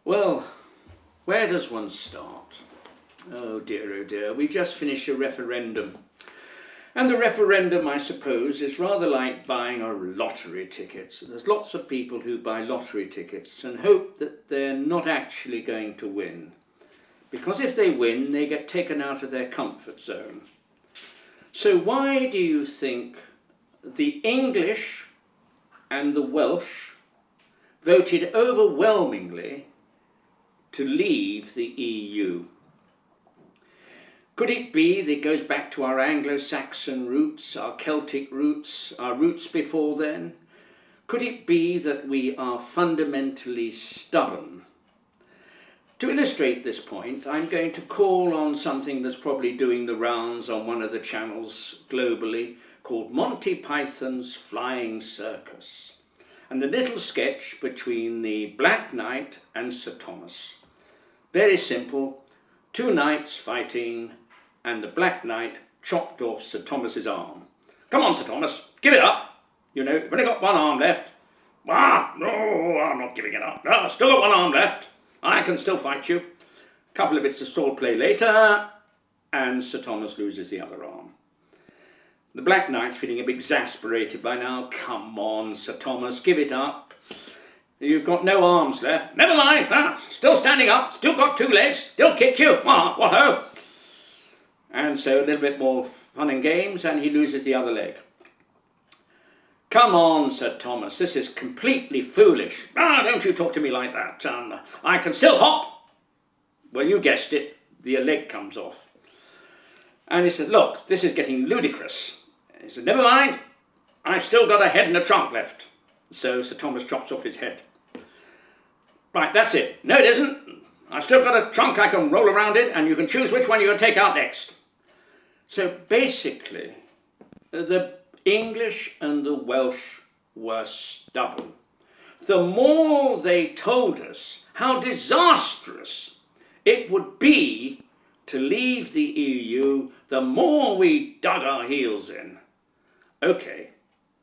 Well, where does one start? Oh dear, we just finished a referendum. And the referendum, I suppose, is rather like buying a lottery ticket. So there's lots of people who buy lottery tickets and hope that they're not actually going to win. Because if they win, they get taken out of their comfort zone. So why do you think the English and the Welsh voted overwhelmingly to leave the EU? Could it be that it goes back to our Anglo-Saxon roots, our Celtic roots, our roots before then? Could it be that we are fundamentally stubborn? To illustrate this point, I'm going to call on something that's probably doing the rounds on one of the channels globally, called Monty Python's Flying Circus, and the little sketch between the Black Knight and Sir Thomas. Very simple, two knights fighting, and the Black Knight chopped off Sir Thomas's arm. "Come on, Sir Thomas, give it up. You know, you've only got one arm left." "Ah, no, I'm not giving it up. No, I've still got one arm left. I can still fight you." A couple of bits of swordplay later, and Sir Thomas loses the other arm. The Black Knight's feeling a bit exasperated by now. "Come on, Sir Thomas, give it up. You've got no arms left." "Never mind, still standing up, still got two legs, still kick you. What ho!" And so a little bit more fun and games, and he loses the other leg. "Come on, Sir Thomas, this is completely foolish." "Don't you talk to me like that. I can still hop." Well, you guessed it, the leg comes off. And he said, "Look, this is getting ludicrous." He said, "Never mind, I've still got a head and a trunk left." So Sir Thomas chops off his head. "Right, that's it." "No, it isn't. I've still got a trunk I can roll around in, and you can choose which one you're going to take out next." So basically, the English and the Welsh were stubborn. The more they told us how disastrous it would be to leave the EU, the more we dug our heels in. Okay,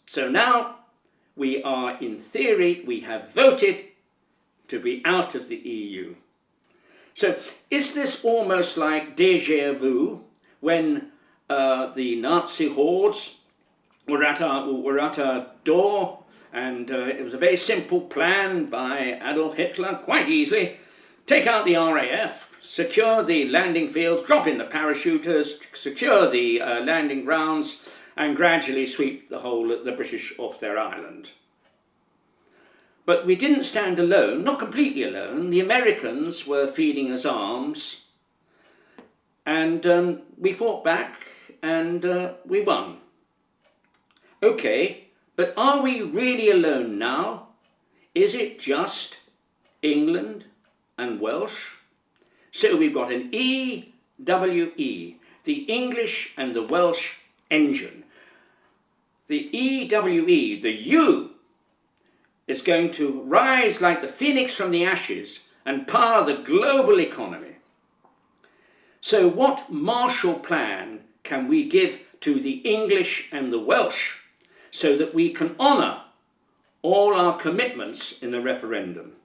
so now we are, in theory, we have voted to be out of the EU. So is this almost like déjà vu when the Nazi hordes were at our door, and it was a very simple plan by Adolf Hitler, quite easily: take out the RAF, secure the landing fields, drop in the parachuters, secure the landing grounds, and gradually sweep the British off their island. But we didn't stand alone, not completely alone. The Americans were feeding us arms, and we fought back, and we won. Okay, but are we really alone now? Is it just England and Welsh? So we've got an EWE, the English and the Welsh engine. The EWE, the U, is going to rise like the phoenix from the ashes and power the global economy. So what Marshall Plan can we give to the English and the Welsh so that we can honour all our commitments in the referendum?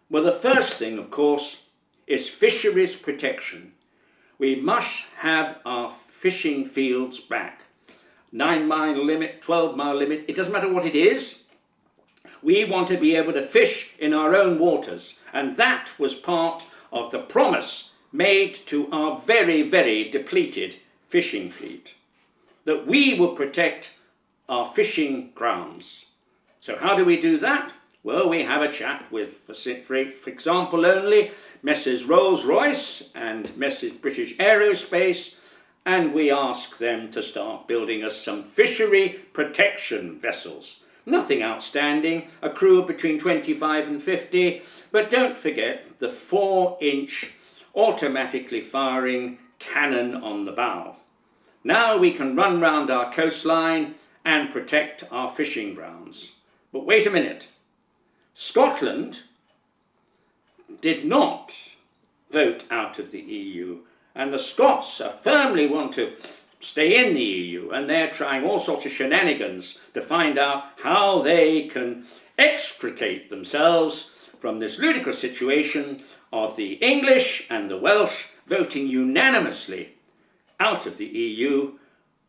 Well, the first thing, of course, is fisheries protection. We must have our fishing fields back. 9-mile limit, 12-mile limit, it doesn't matter what it is. We want to be able to fish in our own waters, and that was part of the promise made to our very, very depleted fishing fleet, that we will protect our fishing grounds. So how do we do that? Well, we have a chat with, for example only, Messrs Rolls-Royce and Messrs British Aerospace, and we ask them to start building us some fishery protection vessels. Nothing outstanding, a crew of between 25 and 50, but don't forget the 4-inch automatically firing cannon on the bow. Now we can run round our coastline and protect our fishing grounds. But wait a minute. Scotland did not vote out of the EU, and the Scots firmly want to stay in the EU, and they're trying all sorts of shenanigans to find out how they can extricate themselves from this ludicrous situation of the English and the Welsh voting unanimously out of the EU,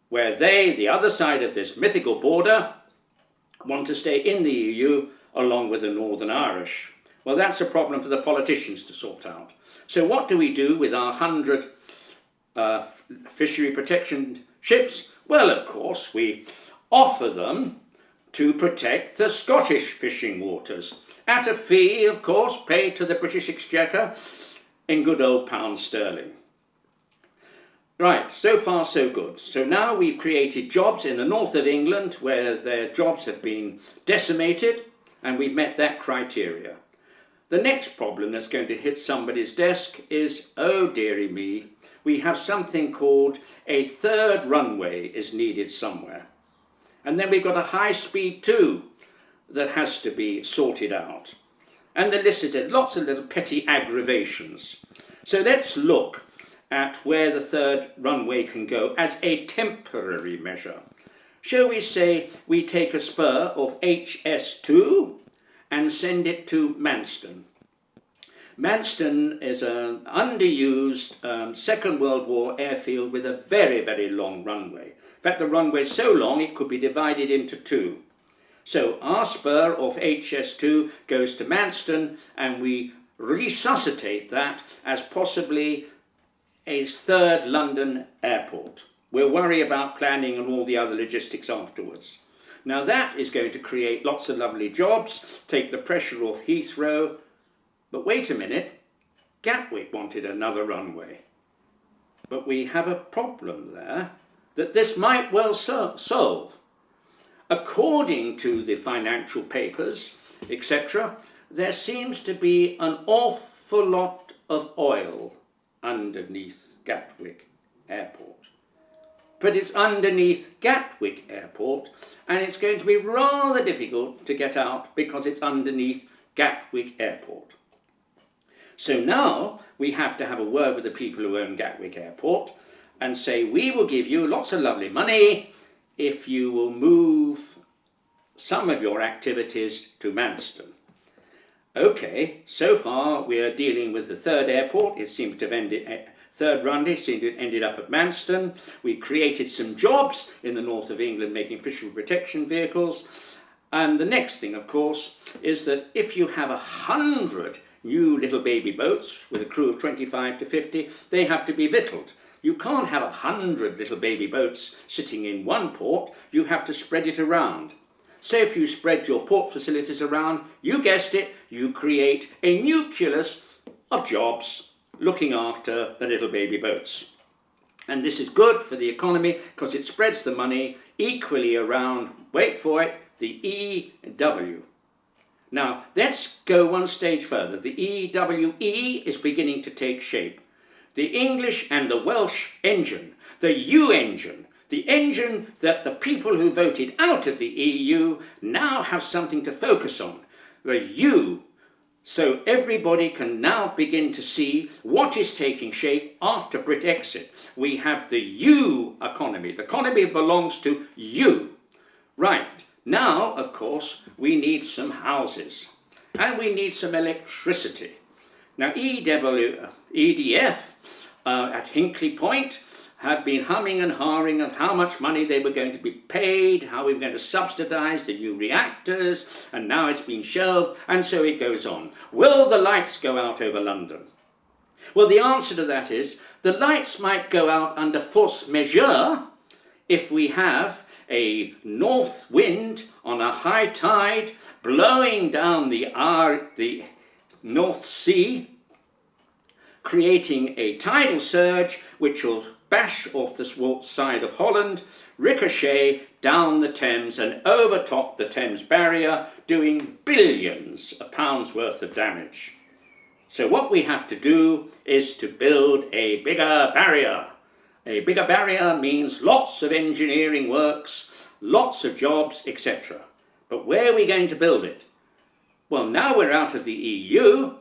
where they, the other side of this mythical border, want to stay in the EU along with the Northern Irish. Well, that's a problem for the politicians to sort out. So what do we do with our 100 fishery protection ships? Well, of course, we offer them to protect the Scottish fishing waters at a fee, of course, paid to the British Exchequer in good old pounds sterling. Right, so far so good. So now we've created jobs in the north of England where their jobs have been decimated, and we've met that criteria. The next problem that's going to hit somebody's desk is, oh dearie me, we have something called a third runway is needed somewhere. And then we've got a high speed too that has to be sorted out. And the list is lots of little petty aggravations. So let's look at where the third runway can go as a temporary measure. Shall we say we take a spur of HS2 and send it to Manston? Manston is an underused Second World War airfield with a very, very long runway. In fact, the runway is so long it could be divided into two. So our spur of HS2 goes to Manston, and we resuscitate that as possibly a third London airport. We'll worry about planning and all the other logistics afterwards. Now that is going to create lots of lovely jobs, take the pressure off Heathrow. But wait a minute, Gatwick wanted another runway. But we have a problem there that this might well solve. According to the financial papers, etc., there seems to be an awful lot of oil underneath Gatwick Airport. But it's underneath Gatwick Airport, and it's going to be rather difficult to get out because it's underneath Gatwick Airport. So now we have to have a word with the people who own Gatwick Airport and say, we will give you lots of lovely money if you will move some of your activities to Manston. Okay, so far we are dealing with the third airport. It seems to have ended, third runway seemed to have ended up at Manston. We created some jobs in the north of England making fishery protection vehicles. And the next thing, of course, is that if you have 100 new little baby boats with a crew of 25 to 50, they have to be victualled. You can't have 100 little baby boats sitting in one port. You have to spread it around. So if you spread your port facilities around, you guessed it, you create a nucleus of jobs looking after the little baby boats. And this is good for the economy because it spreads the money equally around, wait for it, the EW. Now, let's go one stage further. The EWE is beginning to take shape. The English and the Welsh engine, the U engine, the engine that the people who voted out of the EU now have something to focus on, the U. So everybody can now begin to see what is taking shape after Brexit. We have the U economy. The economy belongs to you. Right. Now, of course, we need some houses and we need some electricity. Now, EDF at Hinkley Point had been humming and hawing of how much money they were going to be paid, how we were going to subsidise the new reactors, and now it's been shelved, and so it goes on. Will the lights go out over London? Well, the answer to that is the lights might go out under force majeure if we have a north wind on a high tide blowing down the North Sea, creating a tidal surge which will bash off the side of Holland, ricochet down the Thames and overtop the Thames barrier, doing billions of pounds worth of damage. So what we have to do is to build a bigger barrier. A bigger barrier means lots of engineering works, lots of jobs, etc. But where are we going to build it? Well, now we're out of the EU,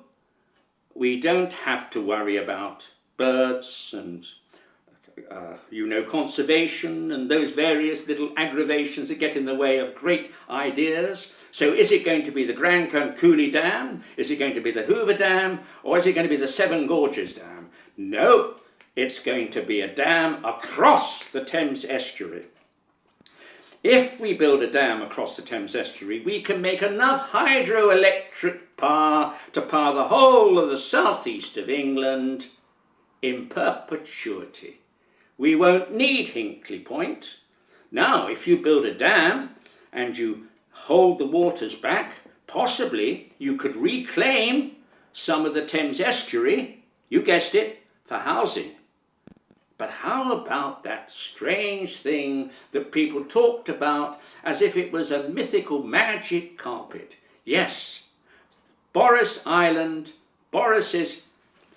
we don't have to worry about birds and conservation and those various little aggravations that get in the way of great ideas. So is it going to be the Grand Cooley Dam? Is it going to be the Hoover Dam? Or is it going to be the Seven Gorges Dam? No, it's going to be a dam across the Thames estuary. If we build a dam across the Thames estuary, we can make enough hydroelectric power to power the whole of the southeast of England in perpetuity. We won't need Hinkley Point. Now, if you build a dam and you hold the waters back, possibly you could reclaim some of the Thames estuary, you guessed it, for housing. But how about that strange thing that people talked about as if it was a mythical magic carpet? Yes, Boris Island, Boris's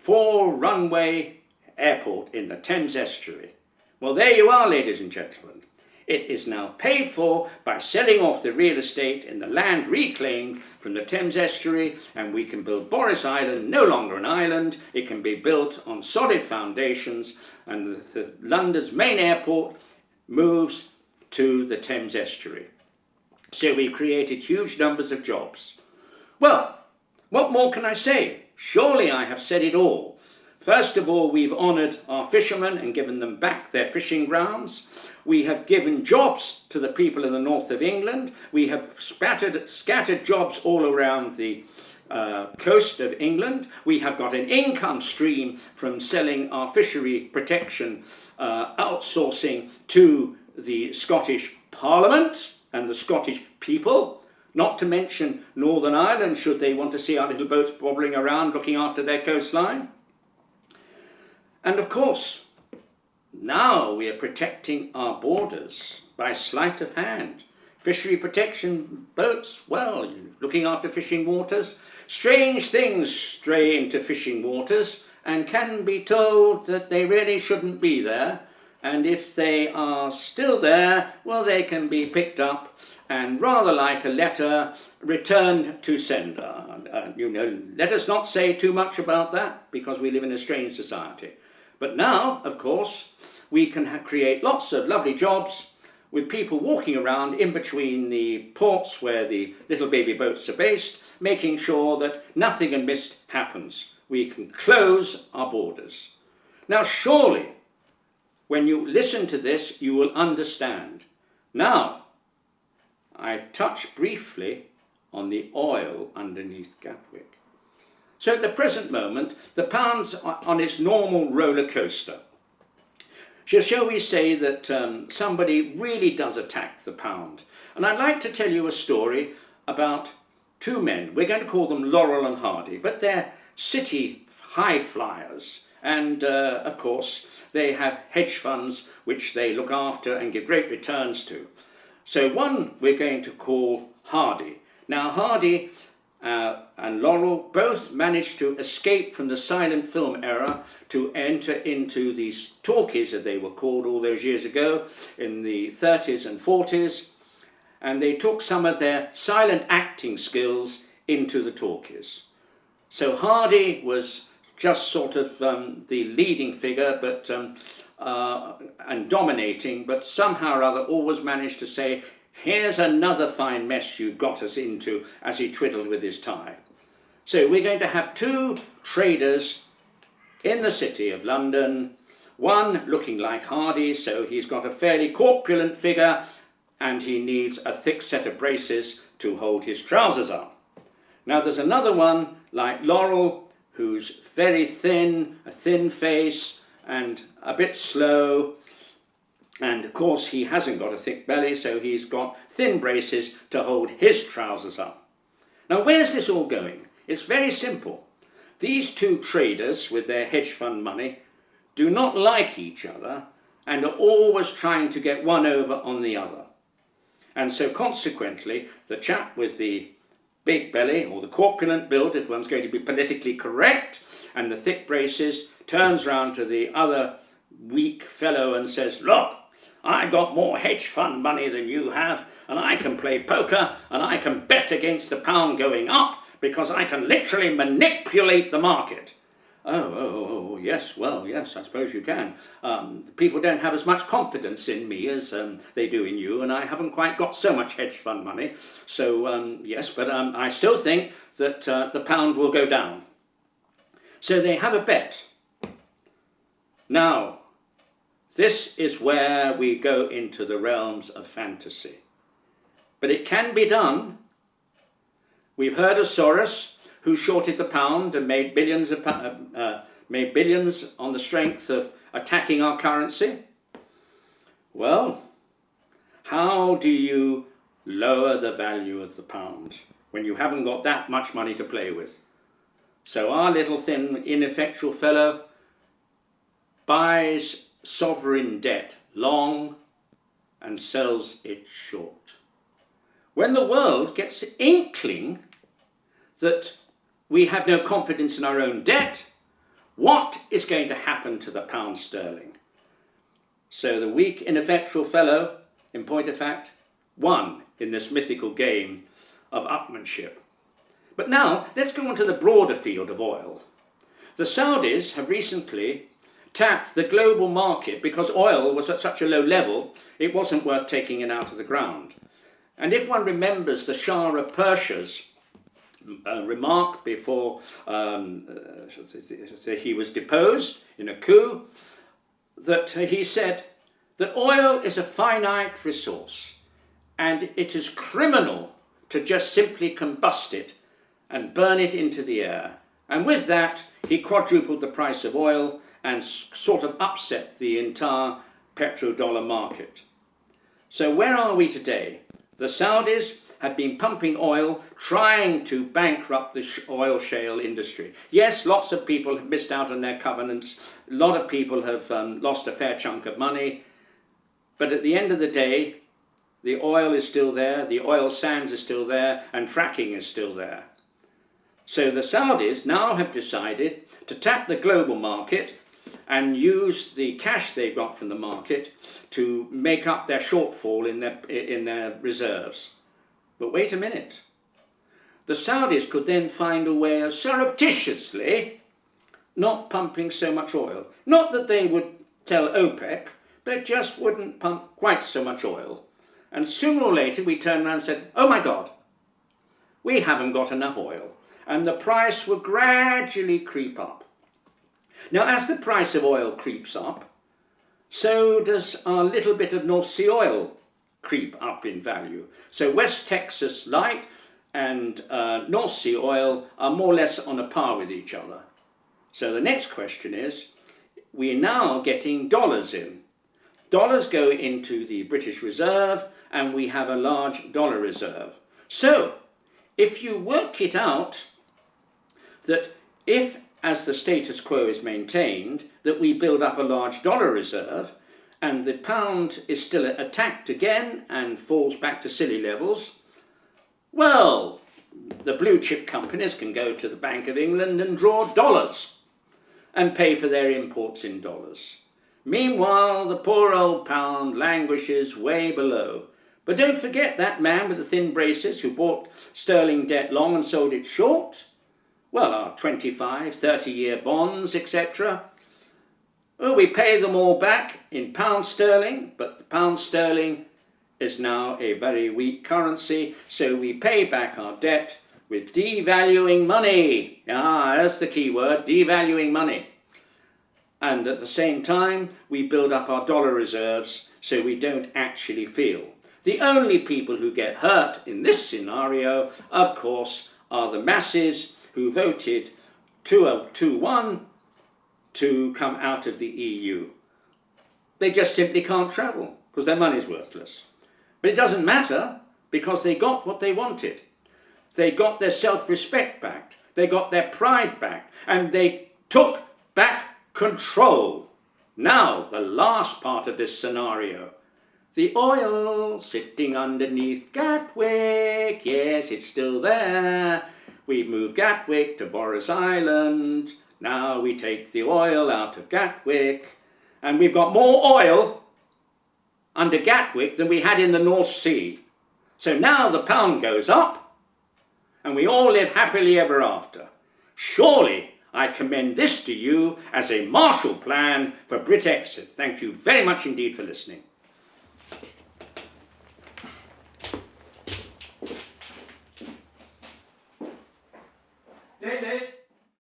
4-runway airport in the Thames estuary. Well, there you are, ladies and gentlemen. It is now paid for by selling off the real estate in the land reclaimed from the Thames estuary, and we can build Boris Island, no longer an island. It can be built on solid foundations, and London's main airport moves to the Thames estuary. So we created huge numbers of jobs. Well, what more can I say? Surely I have said it all. First of all, we've honoured our fishermen and given them back their fishing grounds. We have given jobs to the people in the north of England. We have scattered jobs all around the coast of England. We have got an income stream from selling our fishery protection outsourcing to the Scottish Parliament and the Scottish people. Not to mention Northern Ireland, should they want to see our little boats bobbling around looking after their coastline. And of course, now we are protecting our borders by sleight of hand. Fishery protection boats, well, looking after fishing waters. Strange things stray into fishing waters and can be told that they really shouldn't be there. And if they are still there, well, they can be picked up and, rather like a letter, returned to sender. Let us not say too much about that, because we live in a strange society. But now, of course, we can create lots of lovely jobs with people walking around in between the ports where the little baby boats are based, making sure that nothing amiss happens. We can close our borders. Now, surely, when you listen to this, you will understand. Now, I touch briefly on the oil underneath Gatwick. So at the present moment, the pound's on its normal roller coaster. Shall we say that somebody really does attack the pound? And I'd like to tell you a story about two men. We're going to call them Laurel and Hardy, but they're city high flyers. And of course, they have hedge funds which they look after and give great returns to. So one we're going to call Hardy. Now Hardy and Laurel both managed to escape from the silent film era to enter into these talkies, as they were called all those years ago, in the 30s and 40s. And they took some of their silent acting skills into the talkies. So Hardy was just sort of the leading figure, but and dominating, but somehow or other always managed to say, "Here's another fine mess you've got us into," as he twiddled with his tie. So we're going to have two traders in the city of London, one looking like Hardy, so he's got a fairly corpulent figure and he needs a thick set of braces to hold his trousers up. Now there's another one like Laurel, who's very thin, a thin face and a bit slow. And of course he hasn't got a thick belly, so he's got thin braces to hold his trousers up. Now where's this all going? It's very simple. These two traders with their hedge fund money do not like each other and are always trying to get one over on the other. And so consequently, the chap with the big belly, or the corpulent build, if one's going to be politically correct, and the thick braces, turns round to the other weak fellow and says, "Look, I got more hedge fund money than you have, and I can play poker, and I can bet against the pound going up, because I can literally manipulate the market." Yes, well, yes, I suppose you can. People don't have as much confidence in me as they do in you, and I haven't quite got so much hedge fund money. So, yes, but I still think that the pound will go down. So they have a bet. Now, this is where we go into the realms of fantasy. But it can be done. We've heard of Soros, who shorted the pound and made billions on the strength of attacking our currency. Well, how do you lower the value of the pound when you haven't got that much money to play with? So our little thin, ineffectual fellow buys sovereign debt long and sells it short. When the world gets inkling that we have no confidence in our own debt, what is going to happen to the pound sterling? So the weak, ineffectual fellow, in point of fact, won in this mythical game of upmanship. But now, let's go on to the broader field of oil. The Saudis have recently tapped the global market because oil was at such a low level, it wasn't worth taking it out of the ground. And if one remembers the Shah of Persia's remark before he was deposed in a coup, that he said that oil is a finite resource and it is criminal to just simply combust it and burn it into the air. And with that, he quadrupled the price of oil and sort of upset the entire petrodollar market. So where are we today? The Saudis have been pumping oil, trying to bankrupt the oil shale industry. Yes, lots of people have missed out on their covenants. A lot of people have lost a fair chunk of money. But at the end of the day, the oil is still there, the oil sands are still there, and fracking is still there. So the Saudis now have decided to tap the global market and use the cash they've got from the market to make up their shortfall in their reserves. But wait a minute. The Saudis could then find a way of surreptitiously not pumping so much oil. Not that they would tell OPEC, but just wouldn't pump quite so much oil. And sooner or later we turned around and said, oh my God, we haven't got enough oil. And the price will gradually creep up. Now, as the price of oil creeps up, so does our little bit of North Sea oil creep up in value. So West Texas Light and North Sea oil are more or less on a par with each other. So the next question is, we're now getting dollars in. Dollars go into the British Reserve and we have a large dollar reserve. So if you work it out, that if, as the status quo is maintained, that we build up a large dollar reserve and the pound is still attacked again and falls back to silly levels, well, the blue chip companies can go to the Bank of England and draw dollars and pay for their imports in dollars. Meanwhile, the poor old pound languishes way below. But don't forget that man with the thin braces who bought sterling debt long and sold it short. Well, our 25, 30-year bonds, etc. Well, we pay them all back in pound sterling, but the pound sterling is now a very weak currency, so we pay back our debt with devaluing money. Ah, that's the key word, devaluing money. And at the same time, we build up our dollar reserves so we don't actually feel. The only people who get hurt in this scenario, of course, are the masses who voted 2-1 to come out of the EU. They just simply can't travel because their money's worthless. But it doesn't matter because they got what they wanted. They got their self-respect back, they got their pride back, and they took back control. Now, the last part of this scenario. The oil sitting underneath Gatwick, yes, it's still there. We've moved Gatwick to Boris Island. Now we take the oil out of Gatwick. And we've got more oil under Gatwick than we had in the North Sea. So now the pound goes up and we all live happily ever after. Surely I commend this to you as a Marshall Plan for Brit exit. Thank you very much indeed for listening.